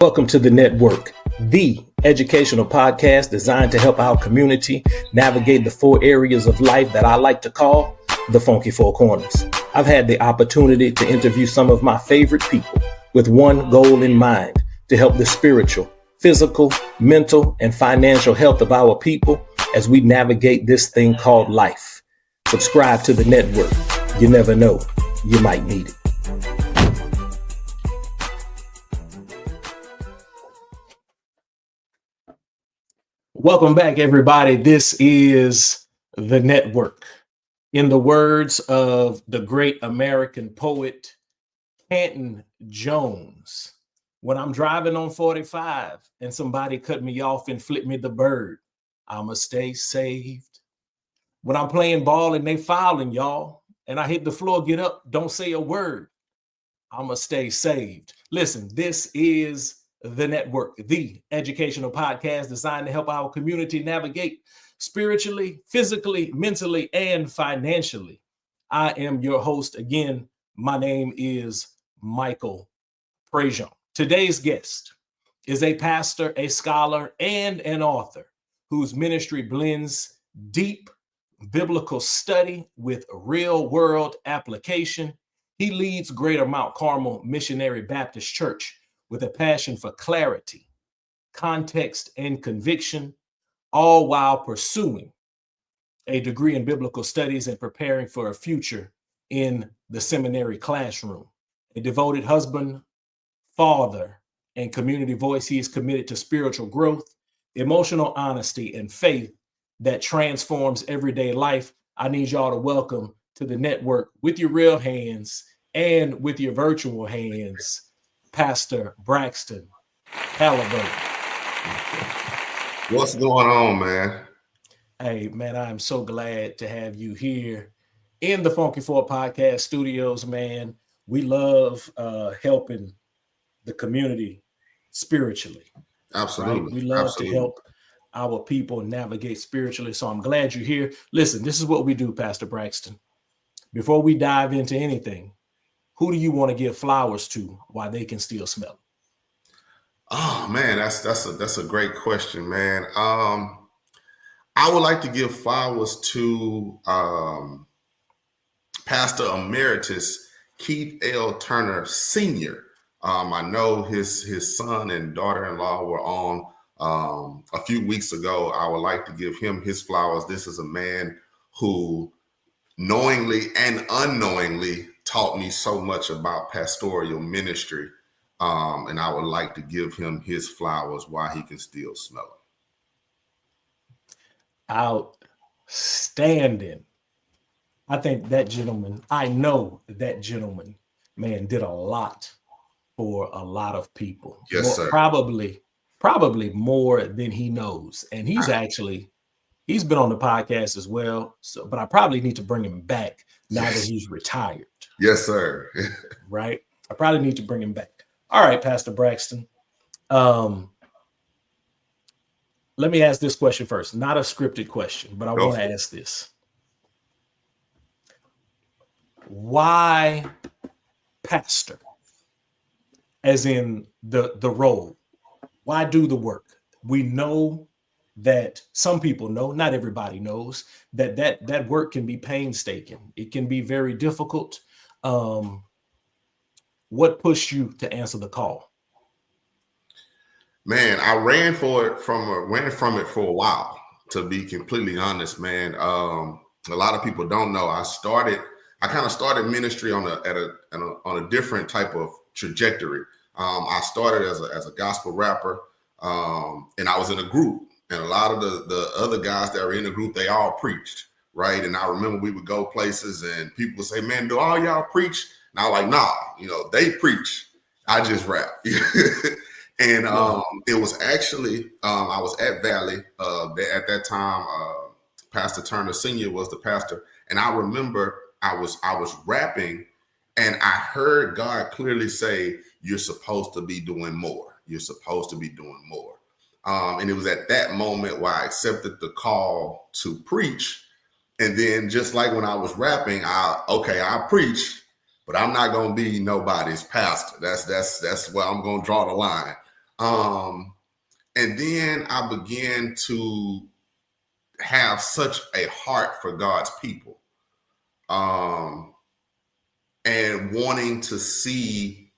Welcome to The Network, the educational podcast designed to help our community navigate the four areas of life that I like to call the funky four corners. I've had the opportunity to interview some of my favorite people with one goal in mind: to help the spiritual, physical, mental, and financial health of our people as we navigate this thing called life. Subscribe to The Network. You never know, you might need it. Welcome back, everybody. This is The Network. In the words of the great American poet, Canton Jones, when I'm driving on 45 and somebody cut me off and flip me the bird, I'ma stay saved. When I'm playing ball and they fouling, y'all, and I hit the floor, get up, don't say a word, I'ma stay saved. Listen, this is The Network, the educational podcast designed to help our community navigate spiritually, physically, mentally, and financially. I am your host. Again, my name is Michael Prejean. Today's guest is a pastor, a scholar, and an author whose ministry blends deep biblical study with real-world application. He leads Greater Mount Carmel Missionary Baptist Church with a passion for clarity, context, and conviction, all while pursuing a degree in biblical studies and preparing for a future in the seminary classroom. A devoted husband, father, and community voice, he is committed to spiritual growth, emotional honesty, and faith that transforms everyday life. I need y'all to welcome to the network, with your real hands and with your virtual hands, Pastor Braxton Halliburton. What's going on, man? Hey, man, I'm so glad to have you here in the Funky Four Podcast Studios, man. We love helping the community spiritually. Absolutely. Right? We love Absolutely. to help our people navigate spiritually. So I'm glad you're here. Listen, this is what we do, Pastor Braxton. Before we dive into anything, who do you want to give flowers to while they can still smell them? Oh man, that's a great question, man. I would like to give flowers to Pastor Emeritus Keith L. Turner Sr. I know his son and daughter-in-law were on a few weeks ago. I would like to give him his flowers. This is a man who knowingly and unknowingly taught me so much about pastoral ministry. And I would like to give him his flowers while he can still smell them. Outstanding. I think that gentleman, I know that gentleman, man, did a lot for a lot of people. Yes, sir. Probably more than he knows. And he's been on the podcast as well. So, but I probably need to bring him back now that he's retired. Yes, sir. Right? I probably need to bring him back. All right, Pastor Braxton. Let me ask this question first. Not a scripted question, but I want to ask this. Why pastor? As in the role. Why do the work? We know that some people know, not everybody knows, that work can be painstaking. It can be very difficult. What pushed you to answer the call? Man, I ran from it for a while, to be completely honest, man. A lot of people don't know. I kind of started ministry on a different type of trajectory. I started as a gospel rapper, and I was in a group, and a lot of the other guys that were in the group, they all preached, right? And I remember we would go places and people would say, "Man, do all y'all preach?" And I was like, "Nah, they preach. I just rap." And it was actually, I was at Valley. At that time, Pastor Turner Sr. was the pastor. And I remember I was rapping, and I heard God clearly say, "You're supposed to be doing more. You're supposed to be doing more." And it was at that moment where I accepted the call to preach. And then just like when I was rapping, I preach, but I'm not going to be nobody's pastor. That's where I'm going to draw the line. And then I began to have such a heart for God's people, and wanting to see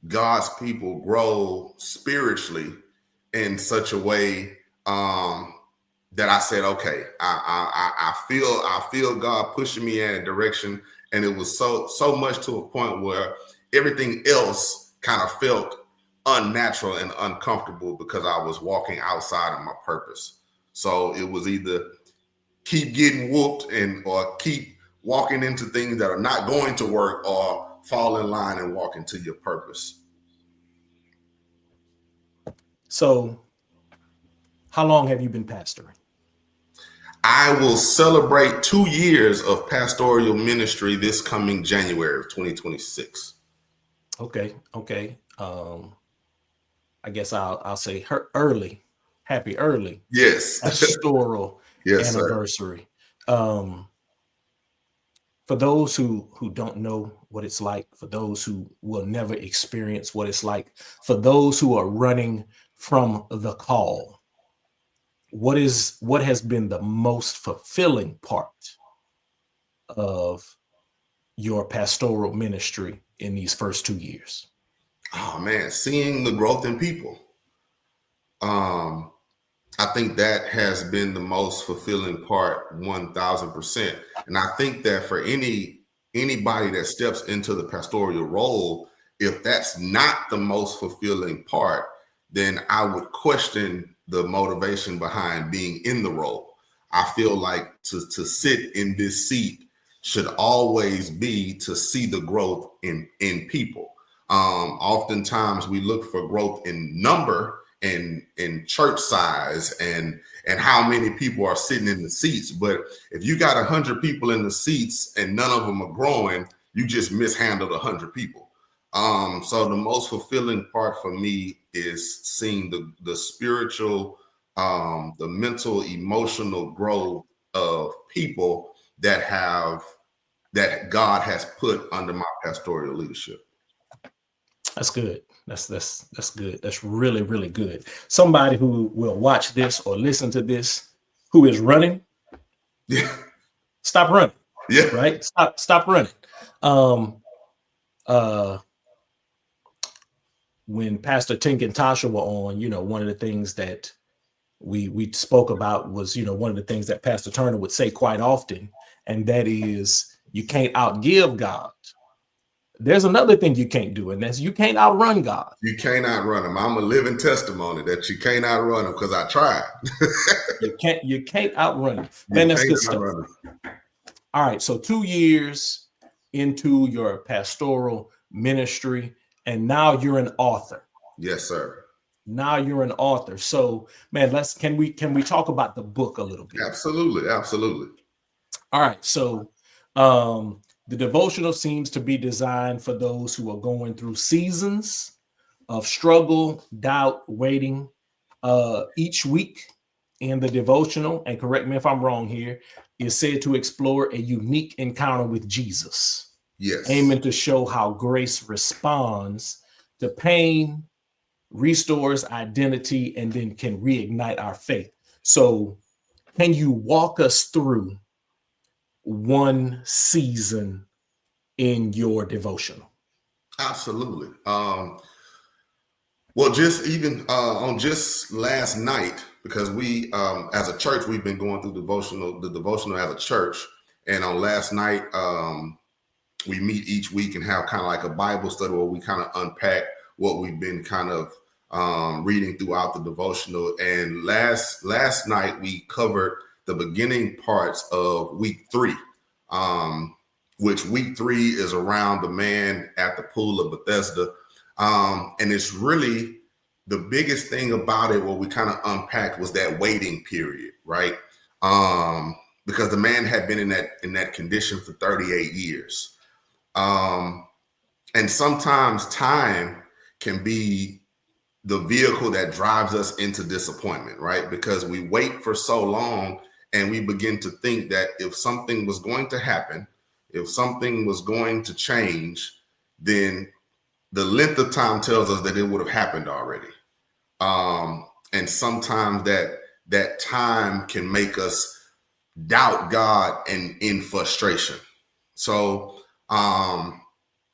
God's people grow spiritually in such a way that I said, okay, I feel God pushing me in a direction, and it was so much to a point where everything else kind of felt unnatural and uncomfortable because I was walking outside of my purpose. So it was either keep getting whooped or keep walking into things that are not going to work, or fall in line and walk into your purpose. So how long have you been pastoring? I will celebrate 2 years of pastoral ministry this coming January of 2026. Okay. I guess I'll say early, happy early Yes. pastoral Yes, anniversary. For those who don't know what it's like, for those who will never experience what it's like, for those who are running from the call, what has been the most fulfilling part of your pastoral ministry in these first 2 years? Oh man, seeing the growth in people. I think that has been the most fulfilling part, 1000%. And I think that for anybody that steps into the pastoral role, if that's not the most fulfilling part, then I would question the motivation behind being in the role. I feel like to sit in this seat should always be to see the growth in people. Oftentimes we look for growth in number and in church size and how many people are sitting in the seats. But if you got 100 people in the seats and none of them are growing, you just mishandled 100 people. So the most fulfilling part for me is seeing the spiritual, the mental, emotional growth of people that God has put under my pastoral leadership. That's good. That's good. That's really, really good. Somebody who will watch this or listen to this who is running, Yeah. stop running. Yeah. Right? Stop running. When Pastor Tink and Tasha were on, one of the things that we spoke about was, one of the things that Pastor Turner would say quite often, and that is you can't outgive God. There's another thing you can't do, and that's you can't outrun God. You can't outrun him. I'm a living testimony that you can't outrun him because I tried. You can't outrun him. Man, that's good stuff. All right, so 2 years into your pastoral ministry, and now you're an author. Yes, sir. Now you're an author. So, man, can we talk about the book a little bit? Absolutely. All right, so the devotional seems to be designed for those who are going through seasons of struggle, doubt, waiting. Each week in the devotional, and correct me if I'm wrong here, is said to explore a unique encounter with Jesus. Yes. Aiming to show how grace responds to pain, restores identity, and then can reignite our faith. So can you walk us through one season in your devotional? Absolutely. Well, just even on just last night, because we as a church, we've been going through the devotional as a church. And on last night, we meet each week and have kind of like a Bible study where we kind of unpack what we've been kind of reading throughout the devotional. And last night we covered the beginning parts of week 3, which week 3 is around the man at the Pool of Bethesda. And it's really the biggest thing about it, what we kind of unpacked was that waiting period, right? Because the man had been in that condition for 38 years. And sometimes time can be the vehicle that drives us into disappointment, right? Because we wait for so long and we begin to think that if something was going to happen, if something was going to change, then the length of time tells us that it would have happened already. And sometimes that time can make us doubt God and in frustration. So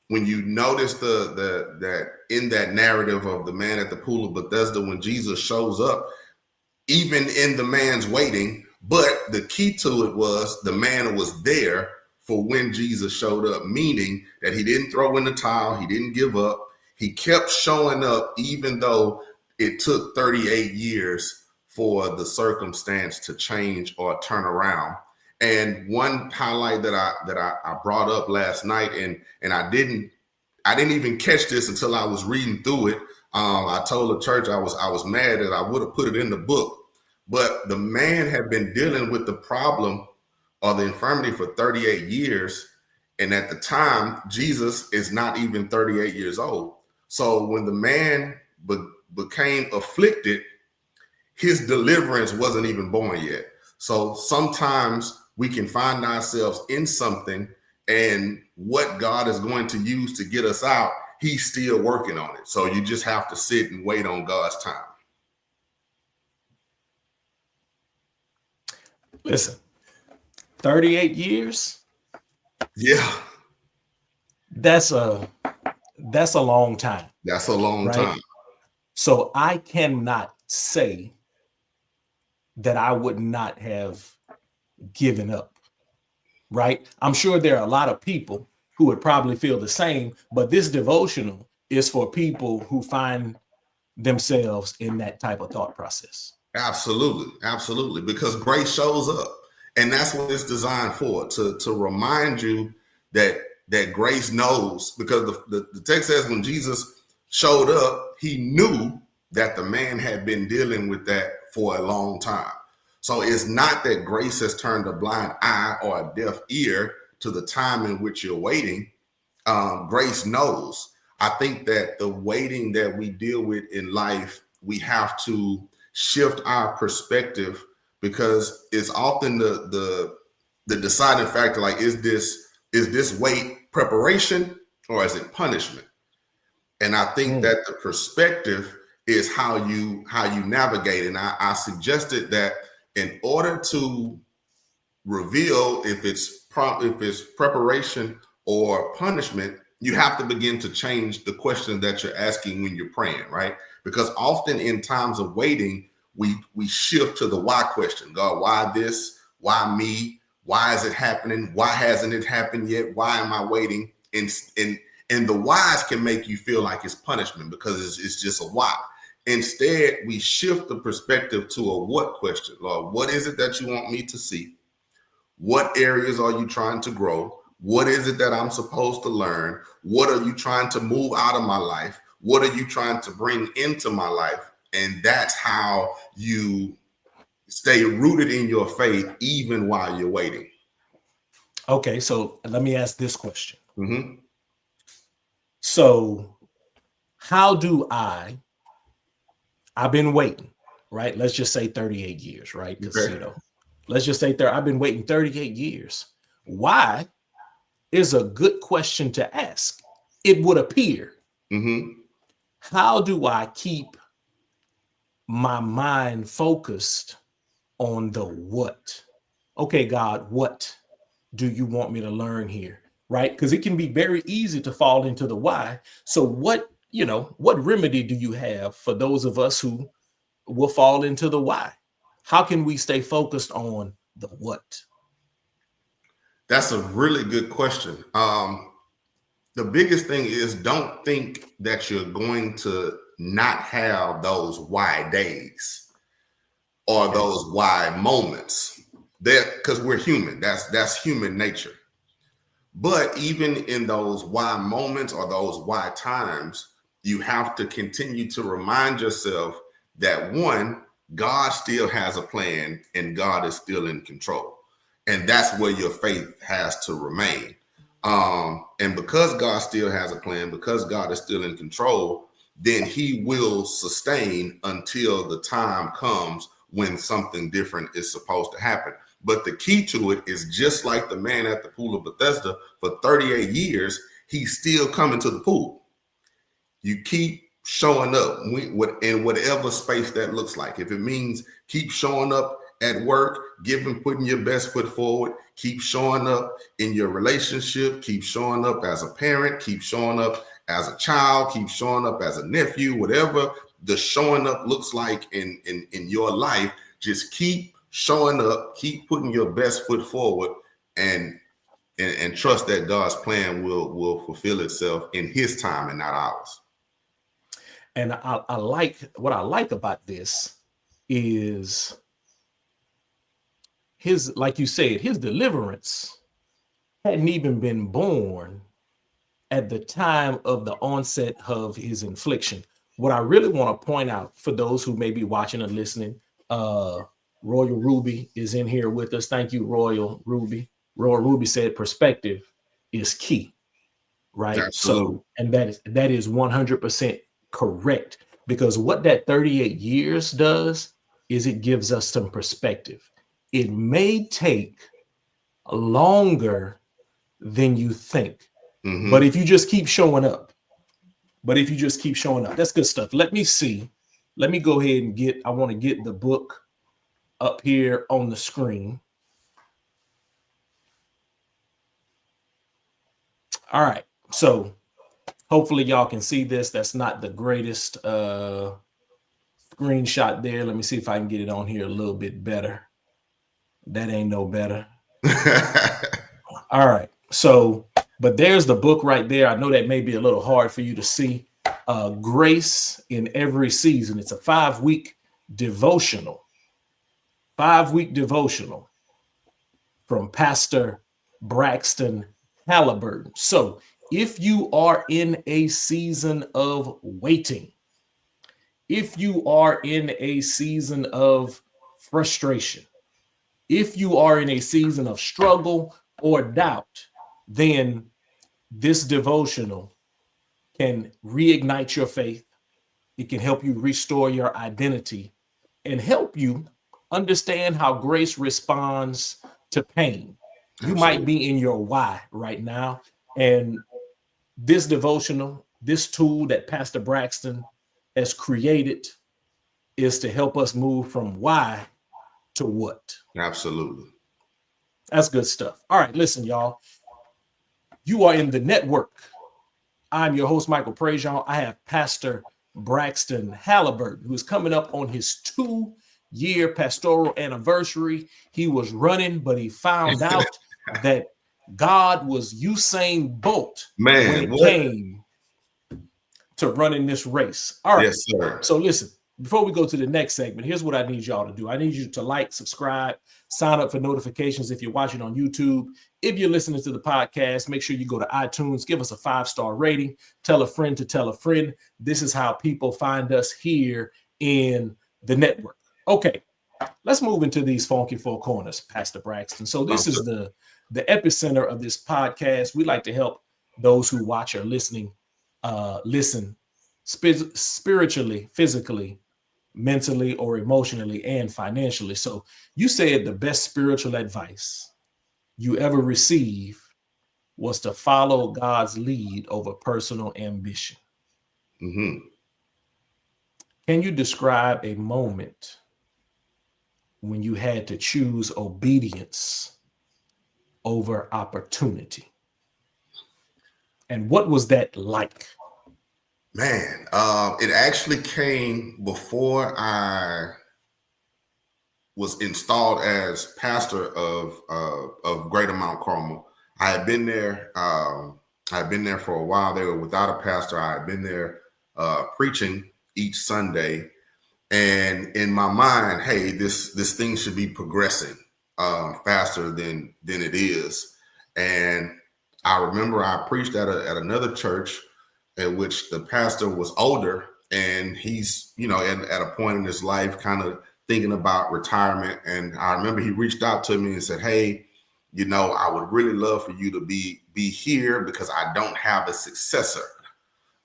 when you notice that in that narrative of the man at the Pool of Bethesda, when Jesus shows up, even in the man's waiting, but the key to it was the man was there for when Jesus showed up, meaning that he didn't throw in the towel, he didn't give up, he kept showing up even though it took 38 years for the circumstance to change or turn around. And one highlight that I brought up last night, and I didn't even catch this until I was reading through it. I told the church I was mad that I would have put it in the book, but the man had been dealing with the problem or the infirmity for 38 years. And at the time, Jesus is not even 38 years old. So when the man became afflicted, his deliverance wasn't even born yet. So sometimes we can find ourselves in something, and what God is going to use to get us out, he's still working on it. So you just have to sit and wait on God's time. Listen, 38 years. Yeah. That's a long time. That's a long time. So I cannot say that I would not have given up, right? I'm sure there are a lot of people who would probably feel the same, but this devotional is for people who find themselves in that type of thought process. Absolutely. Because grace shows up, and that's what it's designed for, to remind you that grace knows, because the text says when Jesus showed up, he knew that the man had been dealing with that for a long time. So it's not that grace has turned a blind eye or a deaf ear to the time in which you're waiting. Grace knows. I think that the waiting that we deal with in life, we have to shift our perspective, because it's often the deciding factor. Like, is this wait preparation or is it punishment? And I think that the perspective is how you navigate. And I suggested that in order to reveal if it's preparation or punishment, you have to begin to change the question that you're asking when you're praying, right? Because often in times of waiting, we shift to the why question. God, why this? Why me? Why is it happening? Why hasn't it happened yet? Why am I waiting? And the whys can make you feel like it's punishment, because it's just a why. Instead, we shift the perspective to a what question. Lord, what is it that you want me to see? What areas are you trying to grow? What is it that I'm supposed to learn? What are you trying to move out of my life? What are you trying to bring into my life? And that's how you stay rooted in your faith even while you're waiting. Okay, so let me ask this question. Mm-hmm. So how do I've been waiting, right? Let's just say 38 years, right? Because, let's just say I've been waiting 38 years. Why is a good question to ask, it would appear. Mm-hmm. How do I keep my mind focused on the what? Okay, God, what do you want me to learn here? Right? Because it can be very easy to fall into the why. So what remedy do you have for those of us who will fall into the why? How can we stay focused on the what? That's a really good question. The biggest thing is, don't think that you're going to not have those why days or those why moments. Because we're human. That's human nature. But even in those why moments or those why times, you have to continue to remind yourself that, one, God still has a plan and God is still in control. And that's where your faith has to remain. And because God still has a plan, because God is still in control, then he will sustain until the time comes when something different is supposed to happen. But the key to it is, just like the man at the Pool of Bethesda, for 38 years, he's still coming to the pool. You keep showing up in whatever space that looks like. If it means keep showing up at work, putting your best foot forward, keep showing up in your relationship, keep showing up as a parent, keep showing up as a child, keep showing up as a nephew, whatever the showing up looks like in your life, just keep showing up, keep putting your best foot forward, and trust that God's plan will fulfill itself in his time and not ours. And I like what I like about this is his, like you said, his deliverance hadn't even been born at the time of the onset of his infliction. What I really want to point out for those who may be watching and listening, Royal Ruby is in here with us. Thank you, Royal Ruby. Royal Ruby said perspective is key, right? Absolutely. So, and that is 100% correct, because what that 38 years does is it gives us some perspective. It may take longer than you think, but if you just keep showing up, that's good stuff. Let me see. Let me go ahead and I want to get the book up here on the screen. All right. So hopefully y'all can see this. That's not the greatest screenshot there. Let me see if I can get it on here a little bit better. That ain't no better. All right. So, but there's the book right there. I know that may be a little hard for you to see. Grace in Every Season. It's a 5-week devotional. 5-week devotional from Pastor Braxton Halliburton. So if you are in a season of waiting, if you are in a season of frustration, if you are in a season of struggle or doubt, then this devotional can reignite your faith. It can help you restore your identity and help you understand how grace responds to pain. You might be in your why right now. And this devotional, this tool that Pastor Braxton has created, is to help us move from why to what. Absolutely. That's good stuff. All right, listen, y'all. You are in the network. I'm your host, Michael Prejean. I have Pastor Braxton Halliburton, who is coming up on his 2-year pastoral anniversary. He was running, but he found out that God was Usain Bolt when it came to running this race. All right. Yes, sir. So listen, before we go to the next segment, here's what I need y'all to do. I need you to like, subscribe, sign up for notifications if you're watching on YouTube. If you're listening to the podcast, make sure you go to iTunes, give us a 5-star rating, tell a friend to tell a friend. This is how people find us here in the network. Okay, let's move into these funky four corners, Pastor Braxton. So this is the epicenter of this podcast. We like to help those who watch or listen spiritually, physically, mentally, or emotionally, and financially. So you said the best spiritual advice you ever received was to follow God's lead over personal ambition. Can you describe a moment when you had to choose obedience over opportunity? And what was that like? Man, it actually came before I was installed as pastor of Greater Mount Carmel. I had been there. I had been there for a while. They were without a pastor. I had been there preaching each Sunday, and in my mind, hey, this thing should be progressing faster than it is. And I remember I preached at another church at which the pastor was older, and he's, at a point in his life kind of thinking about retirement. And I remember he reached out to me and said, hey, I would really love for you to be here because I don't have a successor.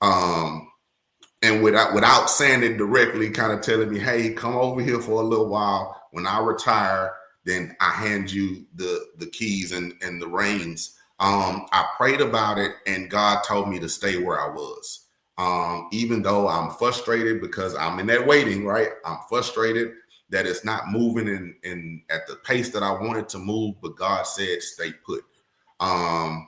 And without saying it directly, kind of telling me, hey, come over here for a little while. When I retire, then I hand you the keys and the reins. I prayed about it, and God told me to stay where I was. Even though I'm frustrated because I'm in that waiting, right? I'm frustrated that it's not moving in at the pace that I wanted to move, but God said, stay put. And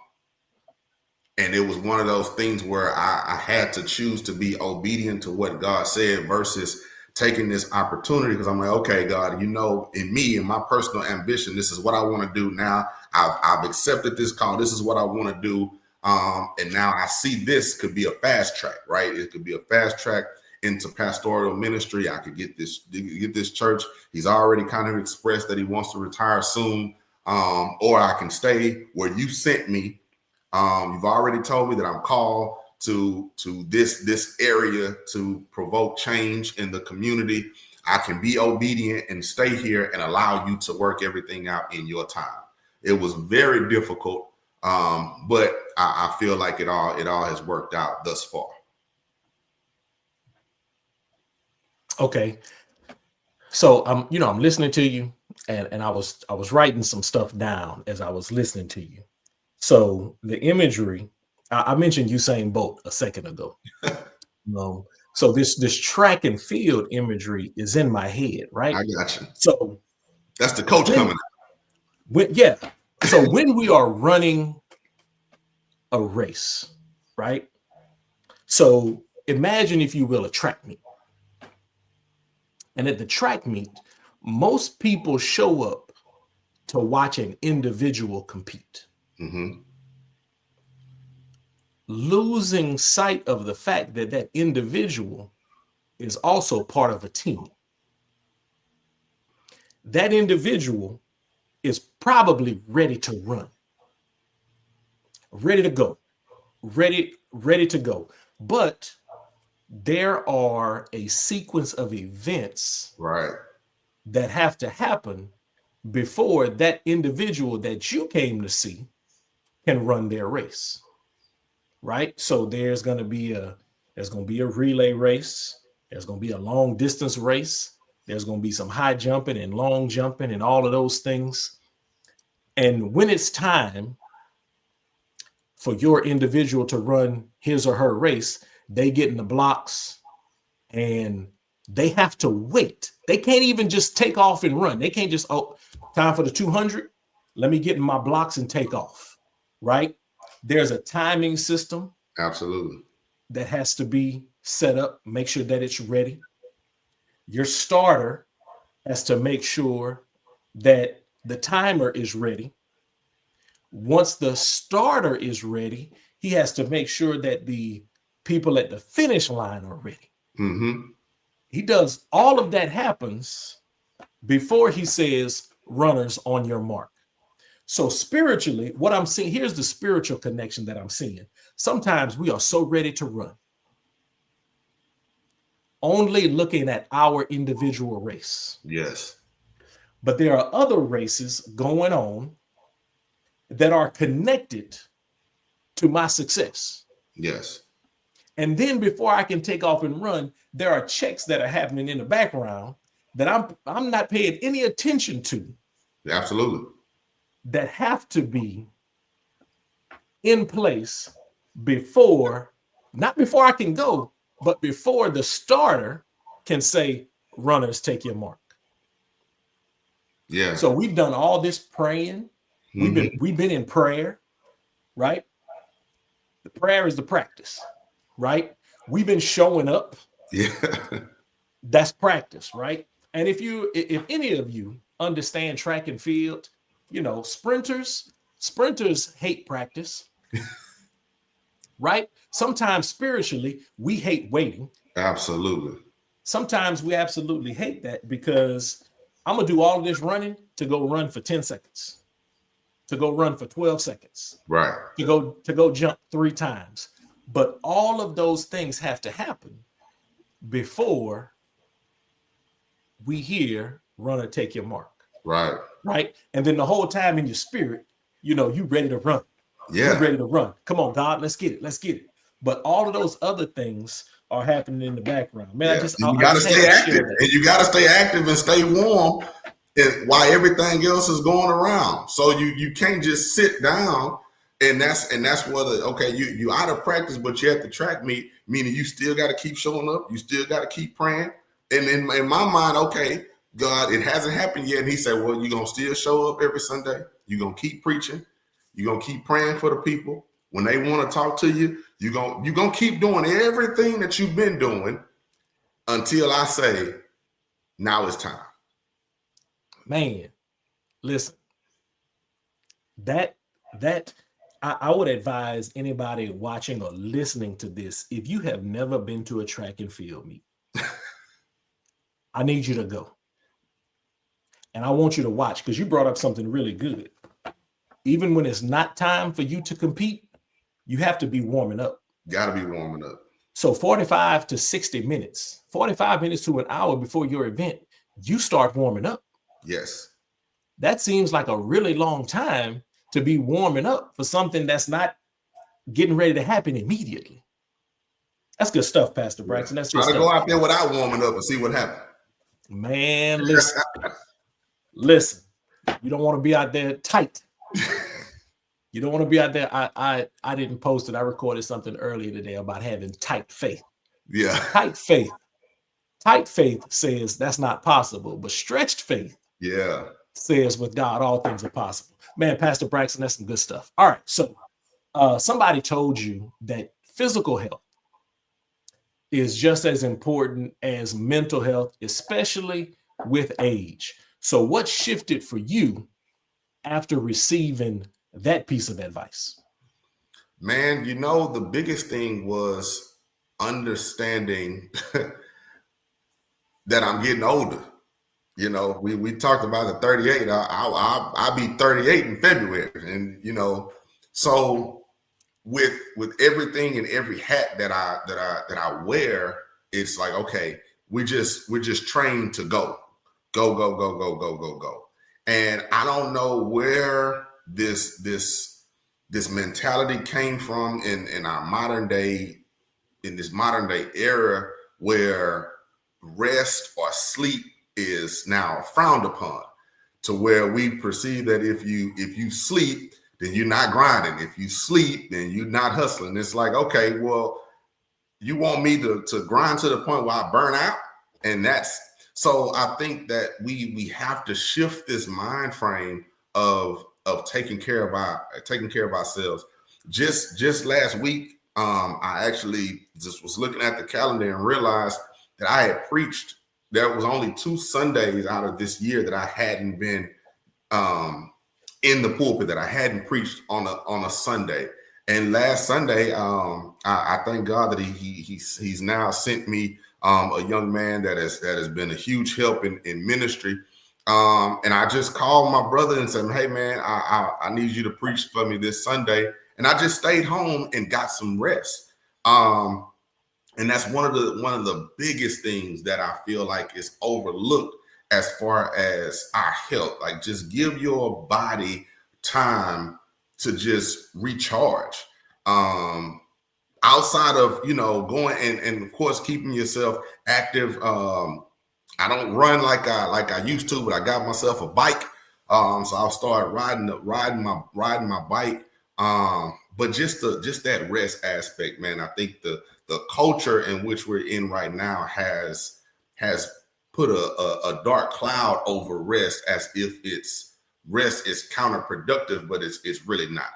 it was one of those things where I had to choose to be obedient to what God said versus taking this opportunity, because I'm like, okay, God, you know, in me and my personal ambition, this is what I want to do now. I've accepted this call. This is what I want to do. And now I see this could be a fast track, right? It could be a fast track into pastoral ministry. I could get this church. He's already kind of expressed that he wants to retire soon. Or I can stay where you sent me. You've already told me that I'm called to this area to provoke change in the community. I can be obedient and stay here and allow you to work everything out in your time. It was very difficult, but I feel like it all has worked out thus far. Okay, so I'm listening to you, and I was writing some stuff down as I was listening to you. So the imagery, I mentioned Usain Bolt a second ago. So this track and field imagery is in my head, right? I got you. So that's the coach coming out. So when we are running a race, right? So imagine, if you will, a track meet. And at the track meet, most people show up to watch an individual compete. Mm-hmm. Losing sight of the fact that that individual is also part of a team. That individual is probably ready to run, ready to go, ready to go. But there are a sequence of events, right, that have to happen before that individual that you came to see can run their race. Right? So there's going to be a relay race. There's going to be a long distance race. There's going to be some high jumping and long jumping and all of those things. And when it's time for your individual to run his or her race, they get in the blocks and they have to wait. They can't even just take off and run. They can't just, time for the 200. Let me get in my blocks and take off. Right? There's a timing system. Absolutely. That has to be set up. Make sure that it's ready. Your starter has to make sure that the timer is ready. Once the starter is ready, he has to make sure that the people at the finish line are ready. Mm-hmm. He does all of that happens before he says, runners on your mark. So spiritually, what I'm seeing, here's the spiritual connection that I'm seeing. Sometimes we are so ready to run, only looking at our individual race. Yes. But there are other races going on that are connected to my success. Yes. And then before I can take off and run, there are checks that are happening in the background that I'm not paying any attention to. Absolutely. That have to be in place before, not before I can go, but before the starter can say, runners, take your mark. Yeah. So we've done all this praying. Mm-hmm. We've been in prayer, right? The prayer is the practice, right? We've been showing up. Yeah. That's practice, right? And if any of you understand track and field, sprinters hate practice, right? Sometimes spiritually, we hate waiting. Absolutely. Sometimes we absolutely hate that, because I'm going to do all of this running to go run for 10 seconds, to go run for 12 seconds, right? To go jump 3 times. But all of those things have to happen before we hear runner, take your mark. Right. Right. And then the whole time in your spirit, you ready to run. Yeah. You're ready to run. Come on, God, let's get it. Let's get it. But all of those other things are happening in the background. Man, yeah. You got to stay active. And you got to stay active and stay warm while everything else is going around. So you can't just sit down And that's whether, okay, you out of practice, but you at the track meet, meaning you still got to keep showing up. You still got to keep praying. And in my mind, okay, God, it hasn't happened yet. And he said, well, you're going to still show up every Sunday. You're going to keep preaching. You're going to keep praying for the people. When they want to talk to you, you're going to keep doing everything that you've been doing until I say, now it's time. Man, listen, I would advise anybody watching or listening to this, if you have never been to a track and field meet, I need you to go. And I want you to watch, because you brought up something really good. Even when it's not time for you to compete, you have to be warming up. Got to be warming up. So 45 to 60 minutes, 45 minutes to an hour before your event, you start warming up. Yes. That seems like a really long time to be warming up for something that's not getting ready to happen immediately. That's good stuff, Pastor Braxton. That's good stuff. Try to go out there without warming up and see what happens. Man, listen. You don't want to be out there tight. You don't want to be out there. I didn't post it. I recorded something earlier today about having tight faith. Yeah. Tight faith. Tight faith says that's not possible, but stretched faith says with God, all things are possible. Man, Pastor Braxton, that's some good stuff. All right. So somebody told you that physical health is just as important as mental health, especially with age. So what shifted for you after receiving that piece of advice? Man, the biggest thing was understanding that I'm getting older. We talked about the 38. I'll be 38 in February, and so with everything and every hat that I wear, it's like, okay, we're just trained to go, and I don't know where this mentality came from in our modern day, in this modern day era, where rest or sleep is now frowned upon, to where we perceive that if you sleep, then you're not grinding. If you sleep, then you're not hustling. It's like, okay, well, you want me to grind to the point where I burn out? And so I think that we have to shift this mind frame of taking care of ourselves. Just last week, I actually just was looking at the calendar and realized that I had preached. There was only 2 Sundays out of this year that I hadn't been in the pulpit, that I hadn't preached on a Sunday. And last Sunday, I thank God that he's now sent me a young man that has been a huge help in ministry. And I just called my brother and said, hey man, I need you to preach for me this Sunday. And I just stayed home and got some rest. And that's one of the biggest things that I feel like is overlooked as far as our health. Like, just give your body time to just recharge. Outside of, going and of course keeping yourself active. I don't run like I used to, but I got myself a bike. So I'll start riding my bike. But just that rest aspect, man, I think the culture in which we're in right now has put a dark cloud over rest, as if rest is counterproductive, but it's really not.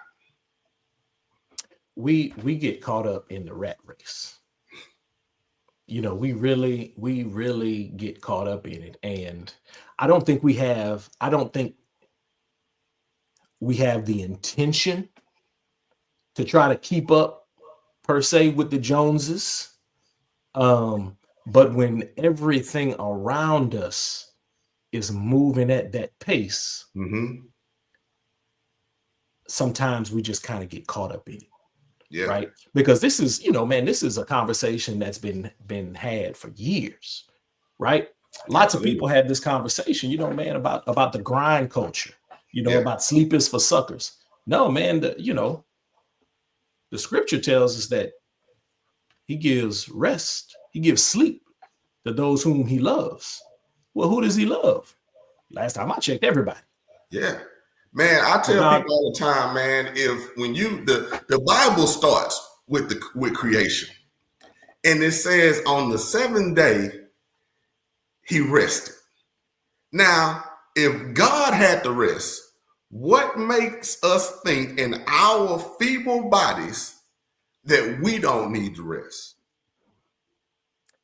We get caught up in the rat race. We really get caught up in it. And I don't think we have the intention to try to keep up per se with the Joneses. But when everything around us is moving at that pace, sometimes we just kind of get caught up in it. Yeah. Right. Because this is, this is a conversation that's been had for years. Right. Lots of people have this conversation, man, about the grind culture, about sleep is for suckers. No, man, the scripture tells us that he gives rest. He gives sleep to those whom he loves. Well, who does he love? Last time I checked, everybody. Yeah. Man, I tell God, people all the time, man, when the Bible starts with creation, and it says on the seventh day he rested. Now, if God had to rest, what makes us think in our feeble bodies that we don't need to rest?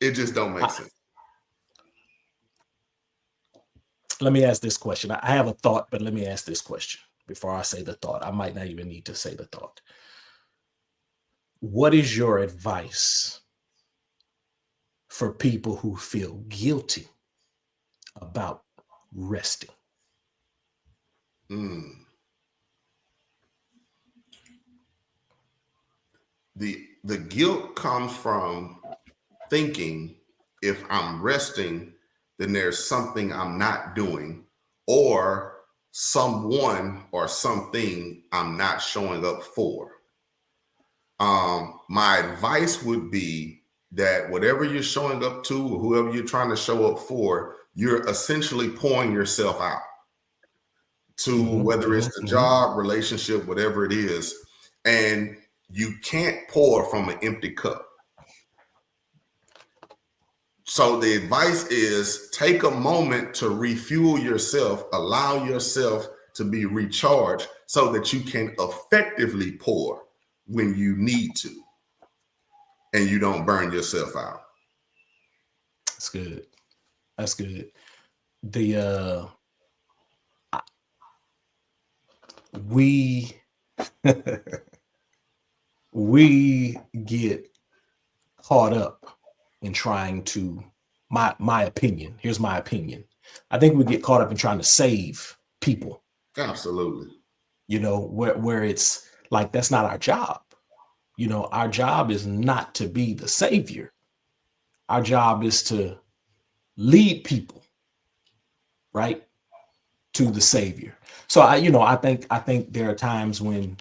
It just don't make sense. Let me ask this question. I have a thought, but let me ask this question before I say the thought. I might not even need to say the thought. What is your advice for people who feel guilty about resting? The guilt comes from thinking if I'm resting, then there's something I'm not doing, or someone or something I'm not showing up for. My advice would be that whatever you're showing up to, or whoever you're trying to show up for, you're essentially pouring yourself out to whether it's the job, relationship, whatever it is. And you can't pour from an empty cup. So the advice is take a moment to refuel yourself, allow yourself to be recharged so that you can effectively pour when you need to and you don't burn yourself out. That's good. That's good. We we get caught up in trying to, my opinion, here's my opinion. I think we get caught up in trying to save people. Absolutely. You know, where it's like, that's not our job. You know, our job is not to be the savior. Our job is to lead people, right, to the savior. So I think there are times when,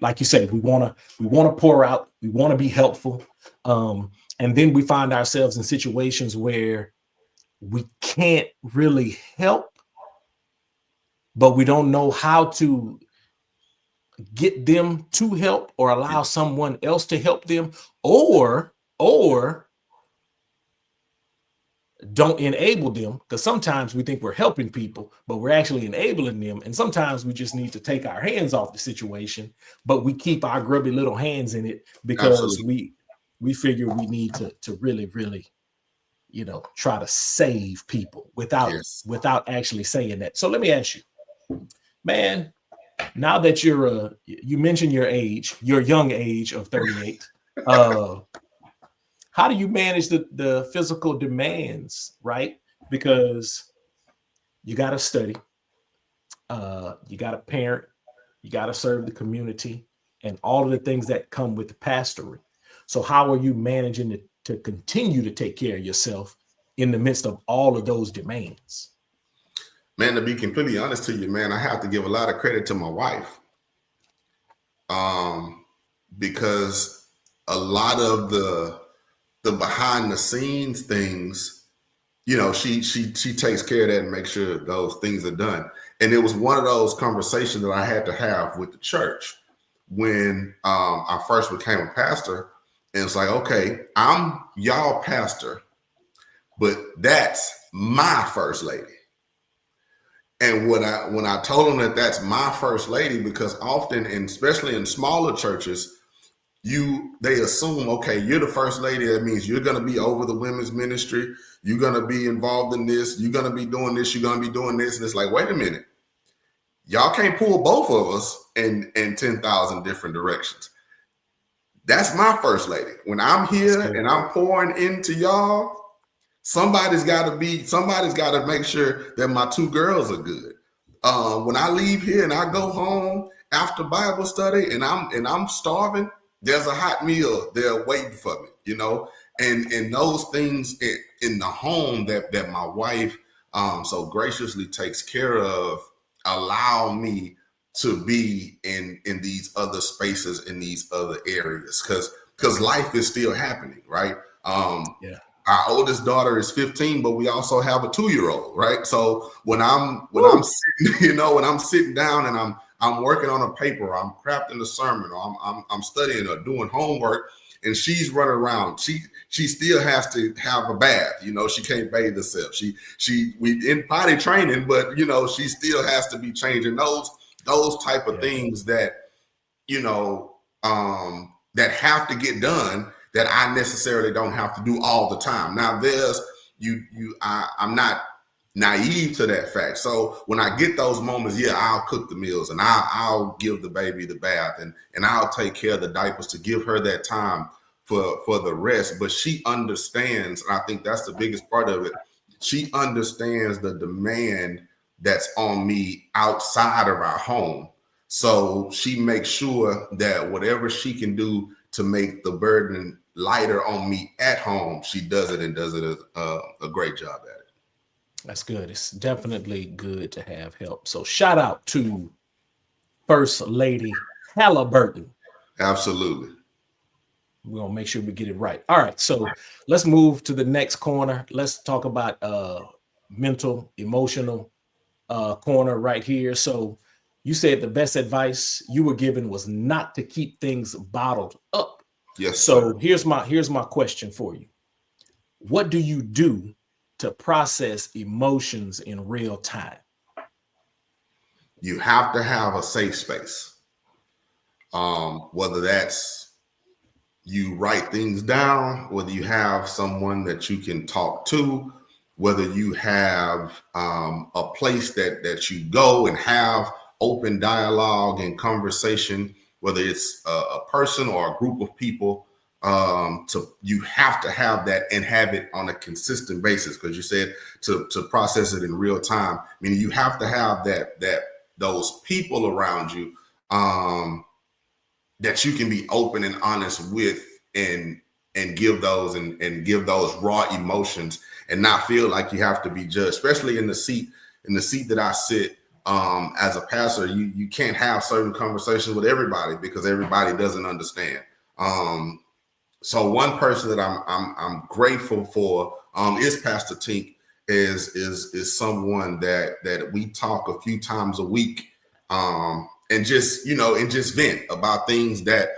like you said, we want to pour out, we want to be helpful. And then we find ourselves in situations where we can't really help, but we don't know how to get them to help or allow someone else to help them, or don't enable them, because sometimes we think we're helping people, but we're actually enabling them. And sometimes we just need to take our hands off the situation, but we keep our grubby little hands in it because we figure we need to really, really, try to save people without actually saying that. So let me ask you, man, now that you mentioned your young age of 38, how do you manage the physical demands, right? Because you got to study, you got to parent, you got to serve the community, and all of the things that come with the pastoring. So how are you managing to continue to take care of yourself in the midst of all of those demands? Man, to be completely honest to you, man, I have to give a lot of credit to my wife. Because a lot of the behind the scenes things, she takes care of that and makes sure those things are done. And it was one of those conversations that I had to have with the church when I first became a pastor. And it's like, okay, I'm y'all pastor, but that's my first lady. And when I told them that that's my first lady, because often, and especially in smaller churches, they assume, okay, you're the first lady. That means you're going to be over the women's ministry. You're going to be involved in this. You're going to be doing this. You're going to be doing this. And it's like, wait a minute. Y'all can't pull both of us in 10,000 different directions. That's my first lady. When I'm here and I'm pouring into y'all, somebody's got to make sure that my two girls are good. When I leave here and I go home after Bible study and I'm starving, there's a hot meal there waiting for me, and those things in the home that my wife so graciously takes care of allow me to be in these other spaces, in these other areas, because life is still happening, right? Our oldest daughter is 15, but we also have a 2-year-old, right? So when I'm sitting, when I'm sitting down and I'm working on a paper, I'm crafting a sermon, or I'm studying or doing homework, and she's running around, she still has to have a bath. She can't bathe herself. We in potty training, but she still has to be changing those type of things that that have to get done, that I necessarily don't have to do all the time. Now I'm not naive to that fact. So when I get those moments, I'll cook the meals, and I'll give the baby the bath, and I'll take care of the diapers to give her that time for the rest. But she understands, and I think that's the biggest part of it. She understands the demand that's on me outside of our home. So she makes sure that whatever she can do to make the burden lighter on me at home, she does it, and does it a great job at it. That's good. It's definitely good to have help. So shout out to First Lady Halliburton. Absolutely. We're going to make sure we get it right. All right. So let's move to the next corner. Let's talk about mental, emotional corner right here. So you said the best advice you were given was not to keep things bottled up. Yes. So here's my question for you. What do you do to process emotions in real time? You have to have a safe space. Whether that's you write things down, whether you have someone that you can talk to, whether you have a place that you go and have open dialogue and conversation, whether it's a person or a group of people, you have to have that and have it on a consistent basis, because you said to process it in real time. Meaning you have to have those people around you that you can be open and honest with, and give those and give those raw emotions, and not feel like you have to be judged, especially in the seat that I sit. As a pastor, you can't have certain conversations with everybody because everybody doesn't understand. So one person that I'm grateful for is Pastor Tink. Is someone that we talk a few times a week, and just vent about things that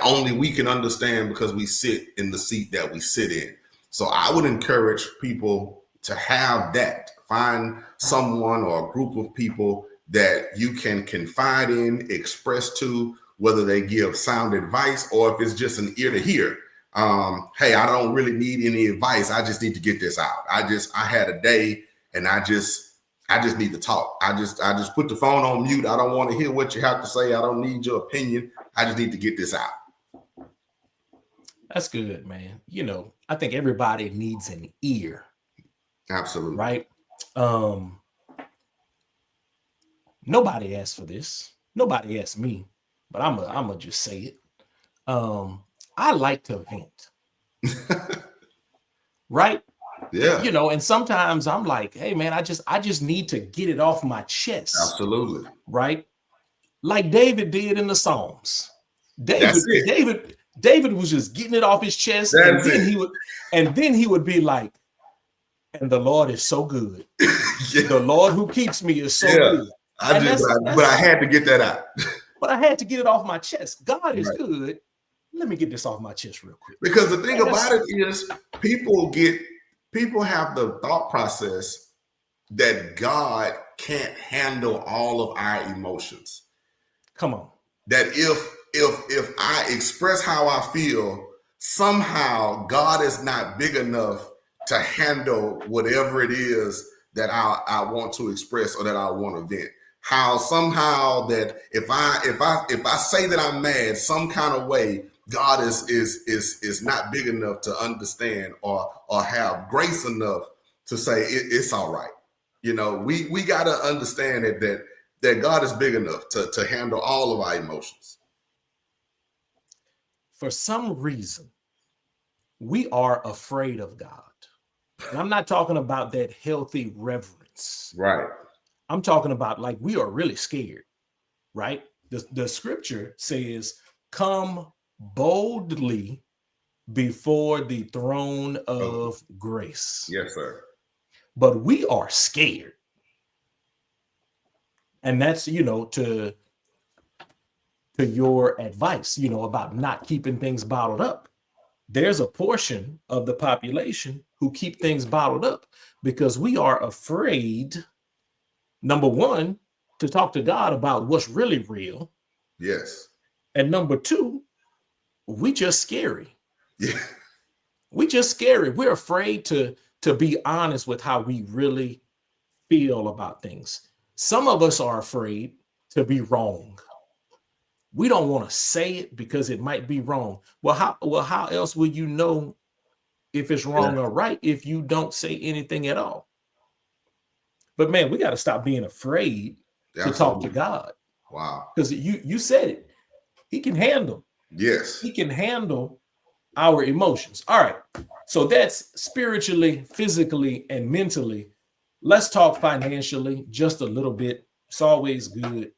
only we can understand because we sit in the seat that we sit in. So I would encourage people to have that. Find someone or a group of people that you can confide in, express to, whether they give sound advice or if it's just an ear to hear. Hey, I don't really need any advice. I just need to get this out. I had a day and I just need to talk. I just put the phone on mute. I don't want to hear what you have to say. I don't need your opinion. I just need to get this out. That's good, man. I think everybody needs an ear. Absolutely. Right? Nobody asked for this. Nobody asked me, but I'm gonna just say it. I like to vent. Right? Yeah. And sometimes I'm like, hey man, I just need to get it off my chest. Absolutely. Right? Like David did in the Psalms. David was just getting it off his chest, and then he would be like, and the Lord is so good. Yeah. The Lord who keeps me is so good. But I had to get that out. But I had to get it off my chest. God is good. Let me get this off my chest real quick. Because the thing about it is, people have the thought process that God can't handle all of our emotions. Come on. That if I express how I feel, somehow God is not big enough to handle whatever it is that I want to express or that I want to vent. How somehow that if I say that I'm mad some kind of way, God is not big enough to understand or have grace enough to say it's all right. We got to understand that God is big enough to handle all of our emotions. For some reason, we are afraid of God. And I'm not talking about that healthy reverence. Right. I'm talking about like we are really scared, right? The scripture says, come boldly before the throne of grace. Yes, sir. But we are scared. And that's, to your advice, about not keeping things bottled up. There's a portion of the population who keep things bottled up because we are afraid, number one, to talk to God about what's really real. Yes. And number two, we just scary. Yeah. We just scary. We're afraid to be honest with how we really feel about things. Some of us are afraid to be wrong. We don't want to say it because it might be wrong. Well, how else will you know if it's wrong or right if you don't say anything at all? But man, we got to stop being afraid to talk to God. Wow. Because you said it. He can handle. Yes. He can handle our emotions. All right. So that's spiritually, physically, and mentally. Let's talk financially just a little bit. It's always good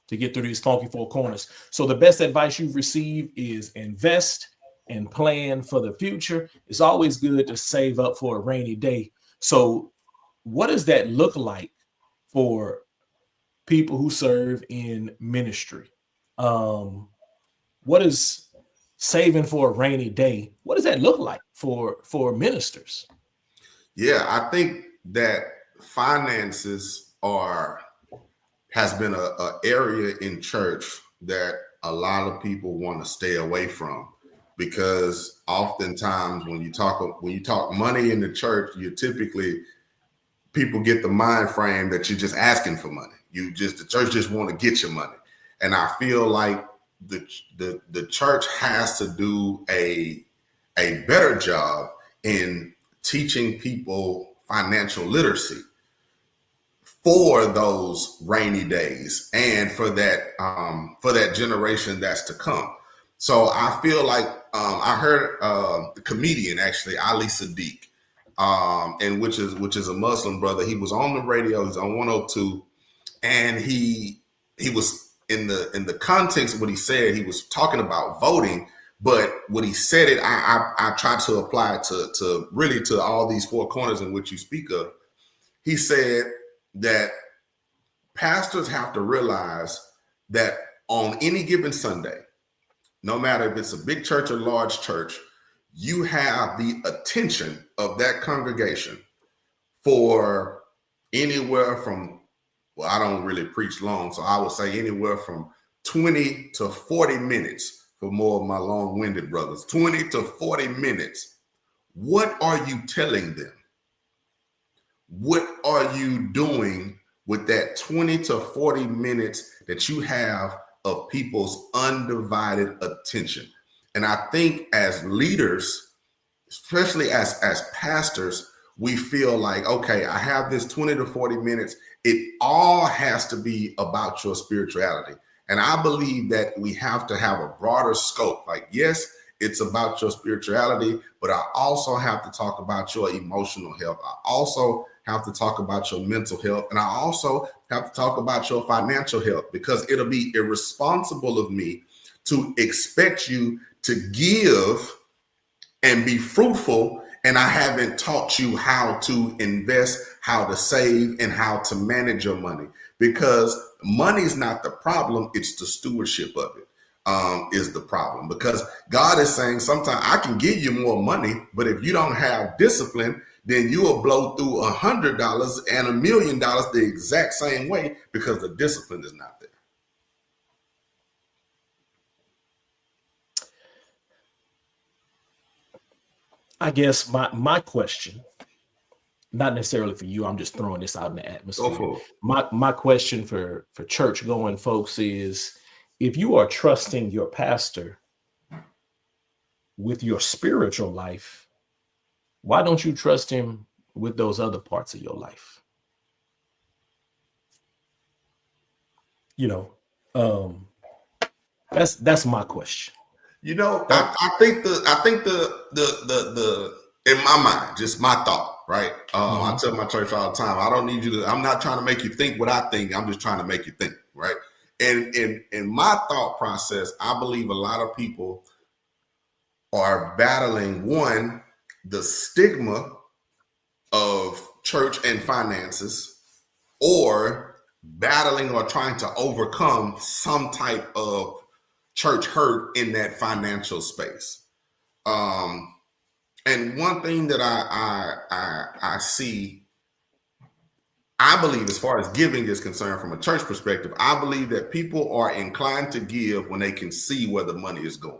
to get through these funky four corners. So the best advice you've received is invest and plan for the future. It's always good to save up for a rainy day. So what does that look like for people who serve in ministry? What is saving for a rainy day? What does that look like for ministers? Yeah, I think that finances has been a area in church that a lot of people want to stay away from, because oftentimes when you talk money in the church, people get the mind frame that you're just asking for money. The church just want to get your money. And I feel like the church has to do a better job in teaching people financial literacy for those rainy days and for that generation that's to come. So I feel like I heard the comedian, actually, Ali Sadiq, and which is a Muslim brother. He was on the radio. He's on 102, and he was in the context of what he said. He was talking about voting, but what he said it, I tried to apply it to really to all these four corners in which you speak of. He said that pastors have to realize that on any given Sunday, no matter if it's a big church or large church, you have the attention of that congregation for anywhere from, well, I don't really preach long, so I would say anywhere from 20 to 40 minutes for more of my long-winded brothers. 20 to 40 minutes. What are you telling them? What are you doing with that 20 to 40 minutes that you have of people's undivided attention? And I think as leaders, especially as pastors, we feel like, okay, I have this 20 to 40 minutes. It all has to be about your spirituality. And I believe that we have to have a broader scope. Like, yes, it's about your spirituality, but I also have to talk about your emotional health. I also have to talk about your mental health. And I also have to talk about your financial health, because it'll be irresponsible of me to expect you to give and be fruitful, and I haven't taught you how to invest, how to save, and how to manage your money. Because money is not the problem, it's the stewardship of it is the problem. Because God is saying sometimes I can give you more money, but if you don't have discipline, then you will blow through $100 and $1 million the exact same way, because the discipline is not there. I guess my question, not necessarily for you, I'm just throwing this out in the atmosphere. My question for church going folks is, if you are trusting your pastor with your spiritual life, why don't you trust him with those other parts of your life? That's my question. I think the in my mind, just my thought, right? I tell my church all the time, I don't need you to, I'm not trying to make you think what I think. I'm just trying to make you think, right? And in my thought process, I believe a lot of people are battling, one, the stigma of church and finances, or battling or trying to overcome some type of church hurt in that financial space. And one thing that I see, I believe, as far as giving is concerned from a church perspective, I believe that people are inclined to give when they can see where the money is going.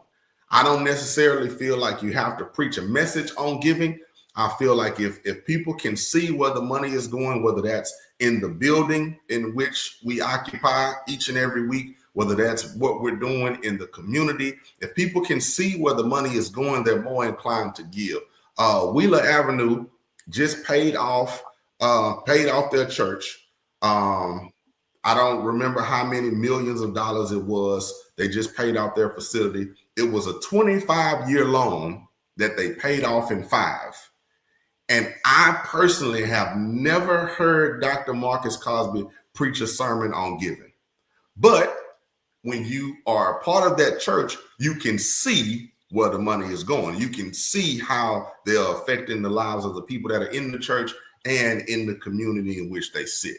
I don't necessarily feel like you have to preach a message on giving. I feel like if people can see where the money is going, whether that's in the building in which we occupy each and every week, whether that's what we're doing in the community, if people can see where the money is going, they're more inclined to give. Wheeler Avenue just paid off their church. I don't remember how many millions of dollars it was. They just paid off their facility. It was a 25-year loan that they paid off in 5. And I personally have never heard Dr. Marcus Cosby preach a sermon on giving. But when you are a part of that church, you can see where the money is going. You can see how they're affecting the lives of the people that are in the church and in the community in which they sit.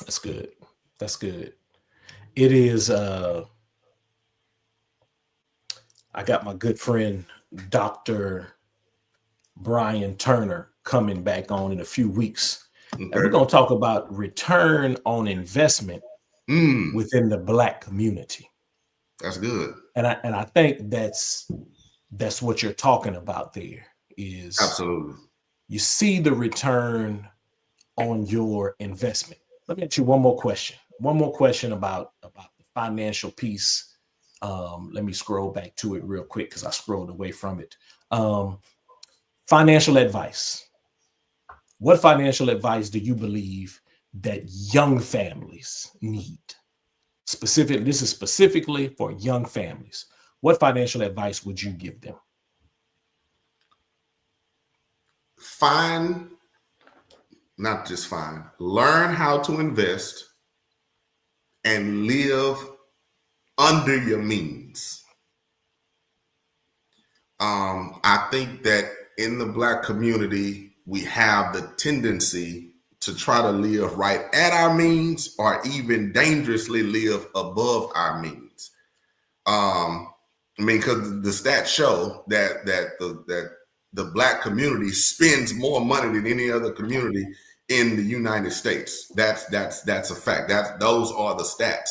That's good. That's good. It is, I got my good friend, Dr. Brian Turner, coming back on in a few weeks. Okay. And we're going to talk about return on investment within the Black community. That's good. And I think that's what you're talking about there is absolutely. You see the return on your investment. Let me ask you one more question. One more question about the financial piece. Let me scroll back to it real quick because I scrolled away from it. Financial advice. What financial advice do you believe that young families need? This is specifically for young families. What financial advice would you give them? Learn how to invest and live under your means. I think that in the Black community, we have the tendency to try to live right at our means or even dangerously live above our means. Because the stats show that the Black community spends more money than any other community in the United States. That's a fact. Those are the stats.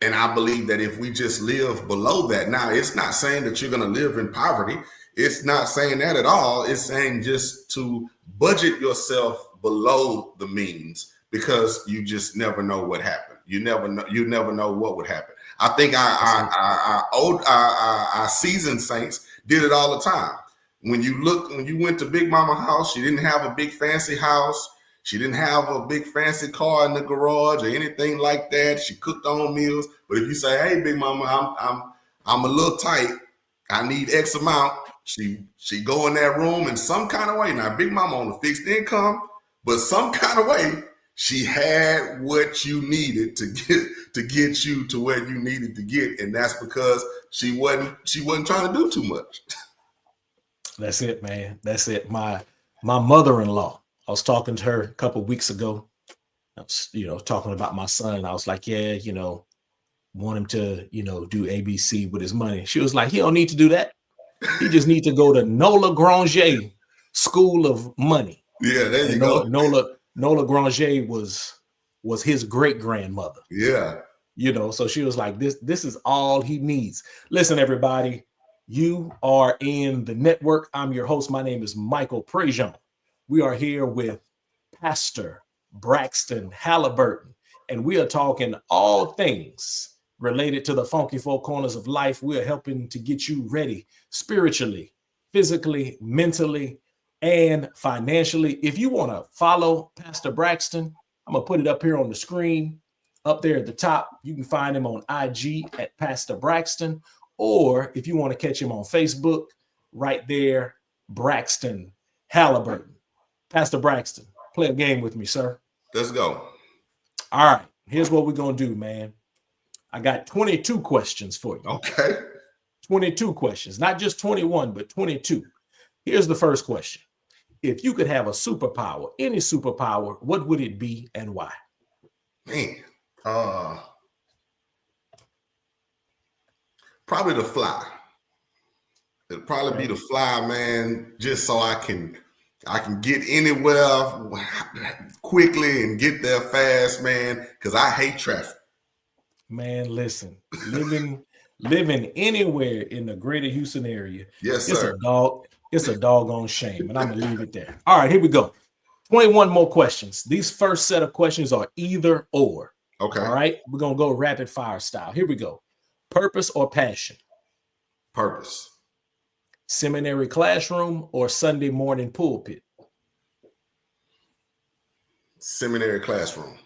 And I believe that if we just live below that, now it's not saying that you're going to live in poverty. It's not saying that at all. It's saying just to budget yourself below the means, because you just never know what happened. You never know what would happen. I think our seasoned saints did it all the time. When you went to Big Mama house, she didn't have a big fancy house. She didn't have a big fancy car in the garage or anything like that. She cooked her own meals. But if you say, "Hey, Big Mama, I'm a little tight. I need X amount," she go in that room in some kind of way. Now, Big Mama on a fixed income, but some kind of way she had what you needed to get you to where you needed to get, and that's because she wasn't trying to do too much. That's it, man. That's it. My mother-in-law, I was talking to her a couple of weeks ago. I was, talking about my son. I was like, yeah, want him to, do ABC with his money. She was like, he don't need to do that. He just need to go to Nola Granger School of Money. Yeah, there you go. Nola Granger was his great grandmother. Yeah. So she was like, this is all he needs. Listen, everybody, you are in the network. I'm your host. My name is Michael Prejean. We are here with Pastor Braxton Halliburton, and we are talking all things related to the funky four corners of life. We are helping to get you ready spiritually, physically, mentally, and financially. If you want to follow Pastor Braxton, I'm going to put it up here on the screen, up there at the top. You can find him on IG at Pastor Braxton, or if you want to catch him on Facebook, right there, Braxton Halliburton. Pastor Braxton, play a game with me, sir. Let's go. All right. Here's what we're going to do, man. I got 22 questions for you. Okay. 22 questions, not just 21, but 22. Here's the first question. If you could have a superpower, any superpower, what would it be and why? Man, probably the fly. It'd probably be the fly, man, just so I can get anywhere quickly and get there fast, man, because I hate traffic. Man, listen, living anywhere in the greater Houston area, Yes, sir. It's a doggone shame. And I'm gonna leave it there. All right, here we go. 21 more questions. These first set of questions are either or. Okay. All right, we're gonna go rapid fire style. Here we go. Purpose or passion? Purpose. Seminary classroom or Sunday morning pulpit? Seminary classroom.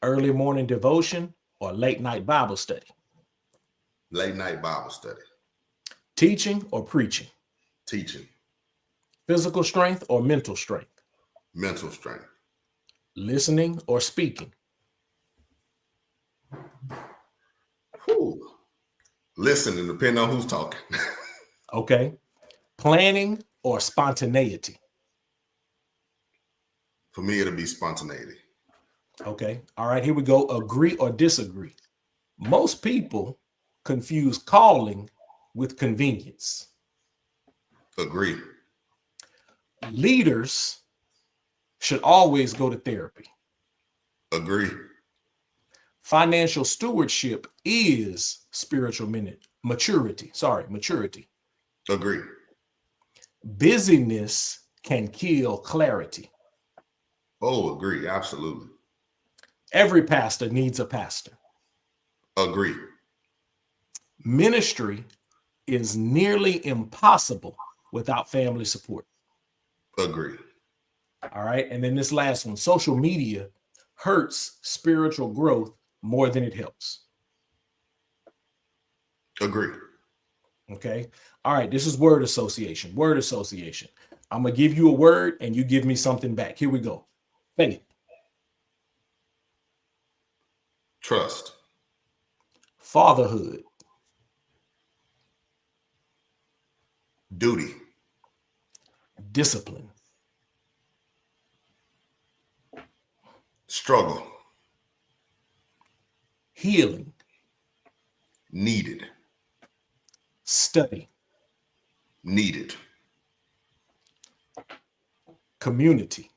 Early morning devotion or late night Bible study? Late night Bible study. Teaching or preaching? Teaching. Physical strength or mental strength? Mental strength. Listening or speaking? Whew. Listening, depending on who's talking. Okay. Planning or spontaneity? For me, it'll be spontaneity. Okay. All right, here we go. Agree or disagree? Most people confuse calling with convenience. Agree. Leaders should always go to therapy. Agree. Financial stewardship is spiritual maturity. Maturity. Agree. Busyness can kill clarity. Oh, agree. Absolutely. Every pastor needs a pastor. Agree. Ministry is nearly impossible without family support. Agree. All right. And then this last one, social media hurts spiritual growth more than it helps. Agree. Okay. All right. This is word association. Word association. I'm going to give you a word and you give me something back. Here we go. Faith. Trust. Fatherhood. Duty. Discipline. Struggle. Healing. Needed. Study. Needed. Community.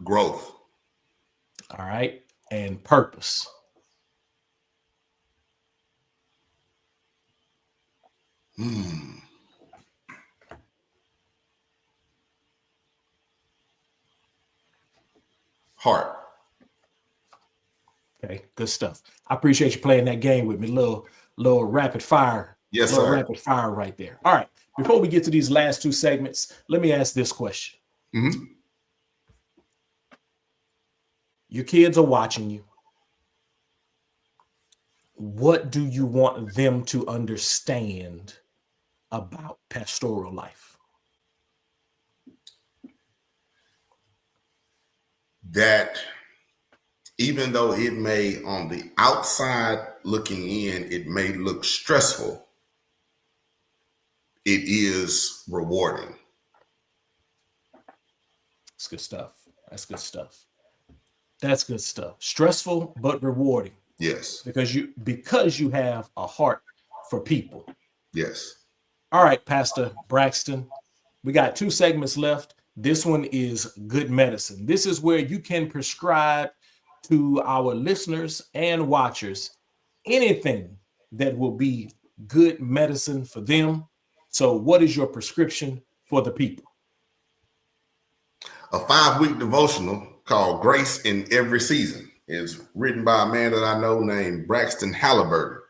Growth. All right. And purpose. Heart. Okay, good stuff. I appreciate you playing that game with me. Little rapid fire. Yes, little sir. Rapid fire right there. All right. Before we get to these last two segments, let me ask this question. Your kids are watching you. What do you want them to understand about pastoral life? That even though it may, on the outside looking in, it may look stressful, it is rewarding. That's good stuff. That's good stuff. That's good stuff. Stressful, but rewarding. Yes. Because you have a heart for people. Yes. All right, Pastor Braxton, we got 2 segments left. This one is good medicine. This is where you can prescribe to our listeners and watchers anything that will be good medicine for them. So what is your prescription for the people? A 5-week devotional called Grace in Every Season is written by a man that I know named Braxton Halliburton.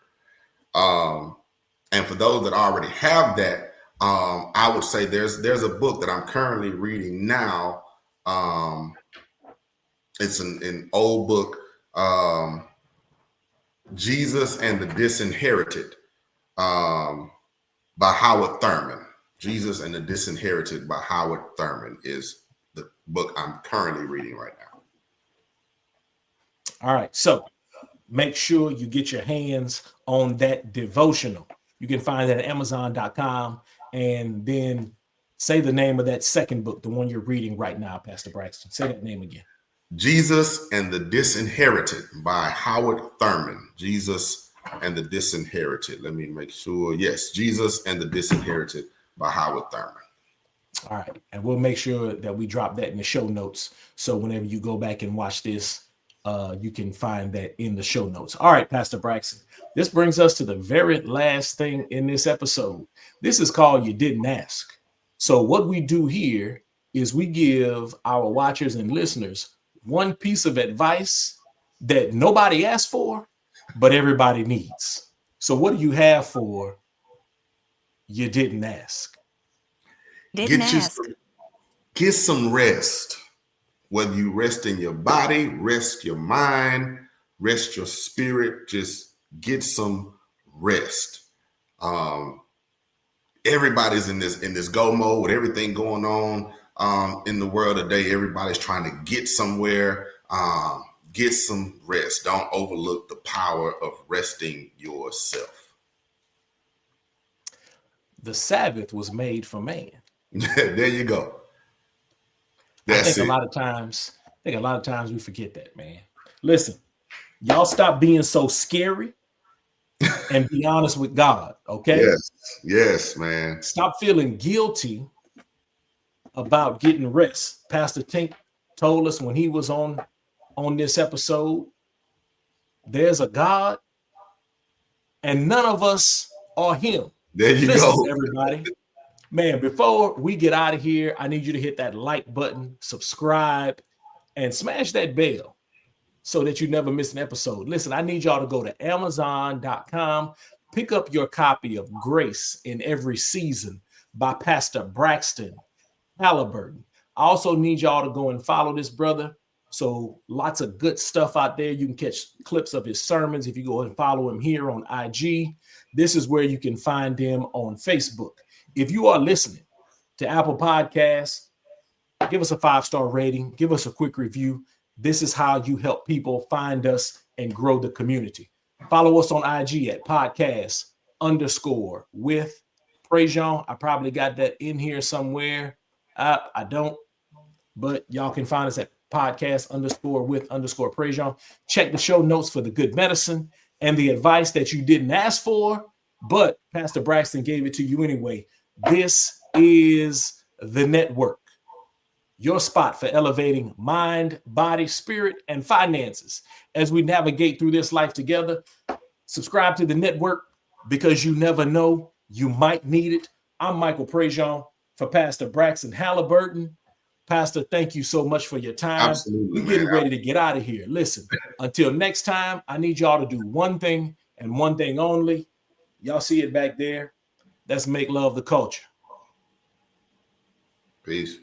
And for those that already have that, I would say there's a book that I'm currently reading now. It's an old book, Jesus and the Disinherited, by Howard Thurman. Jesus and the Disinherited by Howard Thurman is the book I'm currently reading right now. All right. So make sure you get your hands on that devotional. You can find that at Amazon.com, and then say the name of that second book, the one you're reading right now, Pastor Braxton. Say that name again. Jesus and the Disinherited by Howard Thurman. Jesus and the Disinherited. Let me make sure. Yes, Jesus and the Disinherited by Howard Thurman. All right. And we'll make sure that we drop that in the show notes. So whenever you go back and watch this, you can find that in the show notes. All right, Pastor Braxton. This brings us to the very last thing in this episode. This is called You Didn't Ask. So what we do here is we give our watchers and listeners one piece of advice that nobody asked for, but everybody needs. So what do you have for You Didn't Ask? Get some rest. Whether you rest in your body, rest your mind, rest your spirit, just get some rest. Everybody's in this go mode with everything going on in the world today. Everybody's trying to get somewhere. Get some rest. Don't overlook the power of resting yourself. The Sabbath was made for man. There you go. I think a lot of times we forget that, man. Listen, y'all stop being so scary and be honest with God, okay? Yes, man. Stop feeling guilty about getting rest. Pastor Tink told us when he was on this episode, there's a God and none of us are him. There you go. Everybody. Man, before we get out of here, I need you to hit that like button, subscribe, and smash that bell so that you never miss an episode. Listen, I need y'all to go to Amazon.com, pick up your copy of Grace in Every Season by Pastor Braxton Halliburton. I also need y'all to go and follow this brother. So lots of good stuff out there. You can catch clips of his sermons if you go and follow him here on IG. This is where you can find him on Facebook. If you are listening to Apple Podcasts, give us a 5-star rating. Give us a quick review. This is how you help people find us and grow the community. Follow us on IG at podcast_with Prejean. I probably got that in here somewhere. I don't, but y'all can find us at podcast_with Prejean. Check the show notes for the good medicine and the advice that you didn't ask for, but Pastor Braxton gave it to you anyway. This is the network, your spot for elevating mind, body, spirit, and finances. As we navigate through this life together, subscribe to the network because you never know, you might need it. I'm Michael Prejean for Pastor Braxton Halliburton. Pastor, thank you so much for your time. Absolutely, we're getting ready to get out of here. Listen, until next time, I need y'all to do one thing and one thing only. Y'all see it back there? Let's make love the culture. Peace.